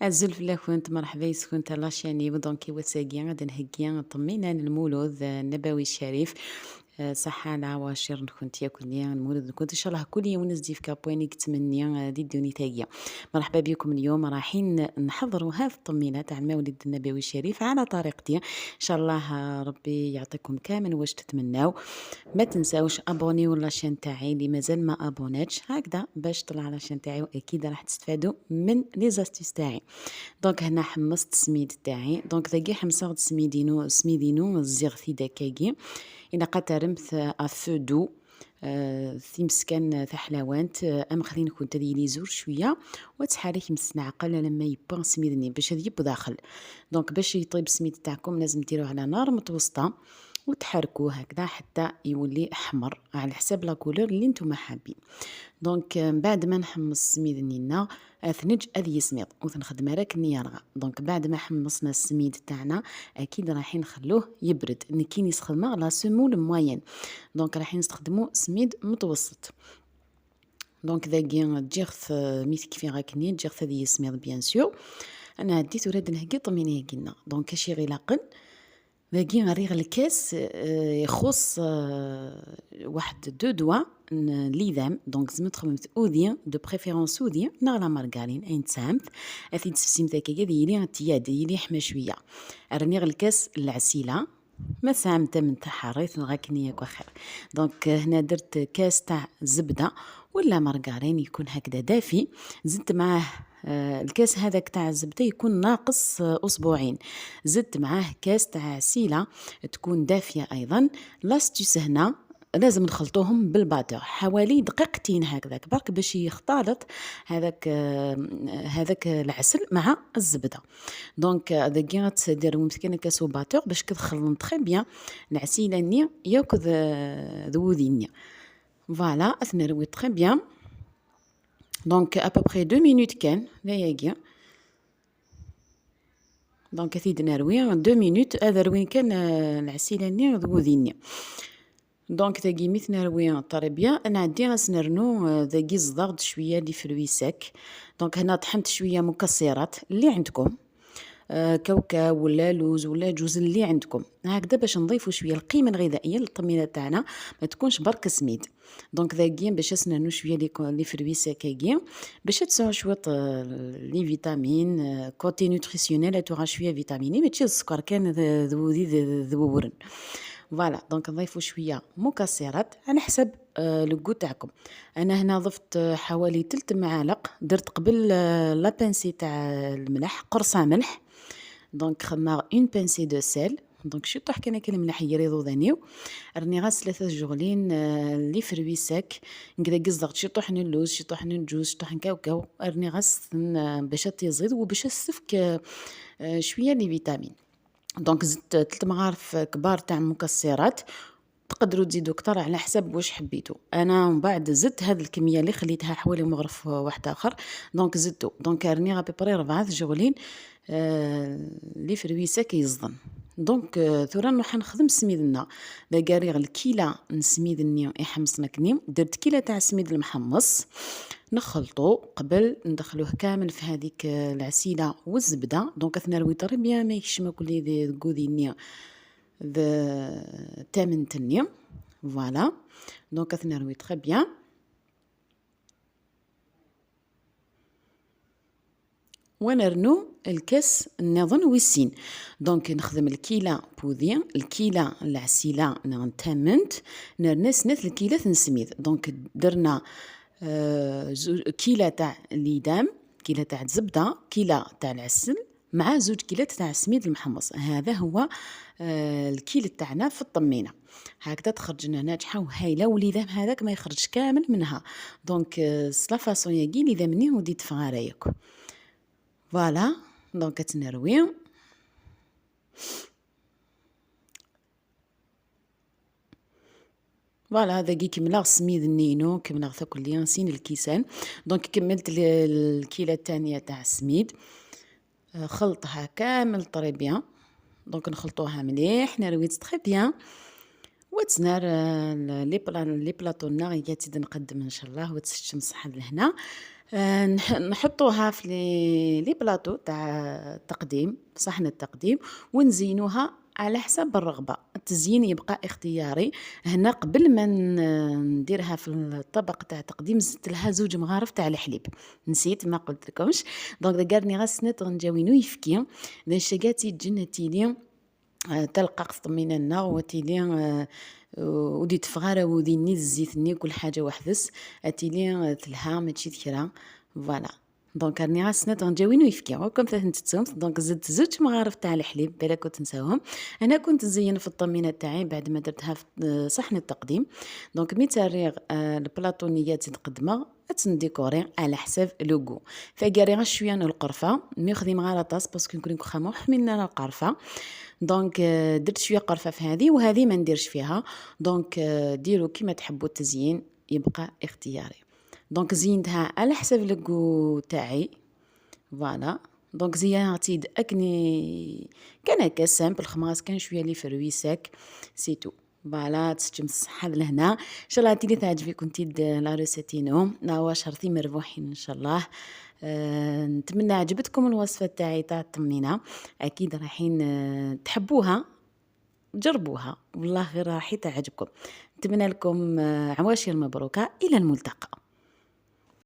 الزلف لا كنت مرحبا يسكن لاشيني ودونك وساقي غادا نهكي طمينا المولود النبوي الشريف. صحة العواشر كنت ياكل ليا المولد كنت ان شاء الله كل يوم نزدي في كابواني كتمنيا دي الدوني تاقية. مرحبا بكم اليوم رايحين نحضروا هذه الطمينة تاع المولد النبوي الشريف على طريقتي ان شاء الله. ربي يعطيكم كامل واش تتمناو. ما تنساوش ابونيو لاشين تاعي اللي مازال ما ابوناتش هكذا باش طلع على الشين تاعي واكيد راح تستفادوا من لي زاستيس تاعي. دونك هنا حمصت السميد تاعي دونك ذاكي حمصت سميدينو الزيغثي داكاكي انا قترمت افو دو. في مسكن ثا حلاوانت ام خلينا نكون تدي لي زور شويه وتحرك مسنا عقل لما يبان سميدني باش هذا يبو داخل. دونك باش يطيب السميد تاعكم لازم ديروه على نار متوسطه وتحركوه هكذا حتى يولي احمر على حساب لا كولور اللي نتوما حابين. دونك بعد ما نحمص السميد نينا اثنج اذي سميد وتنخدم راك نيارغا. دونك بعد ما حمصنا السميد تاعنا اكيد راح نخلوه يبرد كي نسخدمو لا سمول موين. دونك راح نستخدمو سميد متوسط. دونك ذاكي تجيغث ميت كيفي راكني تجيغث هذه سميد بيان سور. انا هديت وراد نهكي طميني هكينا دونك كاشي غيلاقن باقي نريغ الكاس يخص واحد دو دوا ليدام. دونك زعما تخممت اوديان دو بريفيرونس اوديان نغلا مارغارين اين تسامت اثي تسفسيم تاكا يلي تياد يلي حما شويه رنيغ الكاس العسيله ما سامته من تحريت نغاكني ياك خير. دونك هنا درت كاس تاع زبده ولا مارغارين يكون هكذا دافي زدت معاه الكاس هذاك تاع الزبده يكون ناقص اسبوعين. زدت معاه كاس تاع عسيله تكون دافيه ايضا. لاستيس هنا لازم نخلطوهم بالباتور حوالي دقيقتين هكذاك برك باش يختلط هذاك العسل مع الزبده. دونك داكيا تدير ممكن كاسو باتور باش كتخلط تري بيان العسيله ني ياكل ذوذيني فوالا اثنا روي تري بيان. دونك ابوبري 2 مينوت كان لا ياكيا. دونك ثيد نروي 2 مينوت هذا روين كان العسيله ني ذوذيني. دونك تاقي ميت نروي طري بيان انا عندي غنرنو ذاكي زضغط شويه لي فروي ساك. دونك هنا طحنت شويه مكسرات اللي عندكم كاوكاو ولا لوز ولا جوز اللي عندكم هكذا باش نضيفوا شويه القيمه الغذائيه للطمينه تاعنا ما تكونش برك سميد. دونك ذاكي باش نسنانو شويه لي فروي ساكاكي باش تسعوا شويه لي فيتامين كوتي نوتريسيونيل تاع شويه فيتاميني ماشي السكر كان ذوذي ذوورن. فوالا دونك نضيفوا شويه مكسرات على حسب لو غو تاعكم. انا هنا ضفت حوالي 3 معالق درت قبل لا بانسي تاع الملح قرصه ملح. دونك خما اون بانسي دو سيل. دونك شي طح كان الملح يريضو ذانيو راني غاس 3 جغلين لي فروي ساك نكدا قزقت شي طحن اللوز شي طحن الجوز شي طحن كاوكاو راني غاس باش تيزيد وباش تسفك شويه لي فيتامين. دونك زدت 3 مغارف كبار تاع مكسرات تقدروا تزيدوا كتر على حسب واش حبيتوا. انا من بعد زدت هذه الكميه اللي خليتها حوالي مغرف واحد اخر دونك زدتو دونك راني غابي بري 4 جغلين لي فرويسه كيصدن. دونك ثورا نروح نخدم السميدنا داكاريغ الكيله نسميد النيم يحمصنا كنيم درت كيله تاع السميد المحمص نخلطو قبل ندخلوه كامل في هذيك العسيله والزبده. دونك اثنا روي طري بيان ما يكشما كل ذي غودي النيم ذا تامن تنيم فوالا. دونك اثنا روي طري بيان ونرنو الكاس نظن ويسين. دونك نخدم الكيله بوذيان الكيله العسيله نتامنت نرنس نث الكيله نسميد. دونك درنا كيله تاع ليدام كيله تاع زبده كيله تاع العسل مع 2 كيلات تاع السميد المحمص. هذا هو الكيل تاعنا في الطمينه هكذا تخرج لنا ناجحه وهايله وليدام هذاك ما يخرجش كامل منها. دونك سلا فاصون ياكي ليدام مني وديت فغارايك فوالا. دونك تنروي فوالا هذا كي كملا السميد النينو كملا تاكل لي نسين الكيسان. دونك كملت الكيله الثانيه تاع السميد خلطها كامل طري بيان. دونك نخلطوها مليح نرويت تري بيان وتنار لي بلاطو النار تزيد نقدم ان شاء الله وتسجم صحه لهنا. نحطوها في لي بلاطو تاع التقديم، صحن التقديم، ونزينوها على حسب الرغبة. التزيين يبقى اختياري. هنا قبل ما نديرها في الطبق تاع التقديم زدت لها 2 مغارف تاع الحليب، نسيت ما قلت لكمش. دونك داكارني غسنت غنجاوينو يفكي ذا شكاتي تجنتيلي تلقى طميننا وتيلي ودي تفغارة ودي نيت الزيت ني كل حاجة وحدس اتيلي تلها ماشي كرا فوالا. دونك راني غاسنات غنجاوينو يفكي وكم ثلاث نتتومت. دونك زدت 2 مغارف تاع الحليب بلا كنت نساوهم. انا كنت نزين في الطمينه تاعي بعد ما درتها في صحن التقديم. دونك مي تاريغ البلاطونيات تقدمه تنديكوري على حساب لوغو. فقاري غير شويه القرفه مي خدي مغالطاس باسكو نكون خا حملنا القرفه. دونك درت شويه قرفه في هذه وهذه ما نديرش فيها. دونك ديروا كيما تحبوا التزيين يبقى اختياري. دونك زينتها على حسب الكو تاعي فوالا. دونك زينتي اكني كان هكا سامبل خماس كان شويه لي فروي ساك سي تو فوالا. تسجم الصحه لهنا ان شاء الله تيلي تعجبكم تيد لا ريسيتينو ناوا شرطي مربوحين ان شاء الله. نتمنى عجبتكم الوصفه تاعي تاع الطمينه. اكيد رايحين تحبوها جربوها والله غير راح تعجبكم. نتمنى لكم عواشر مبروكه الى الملتقى.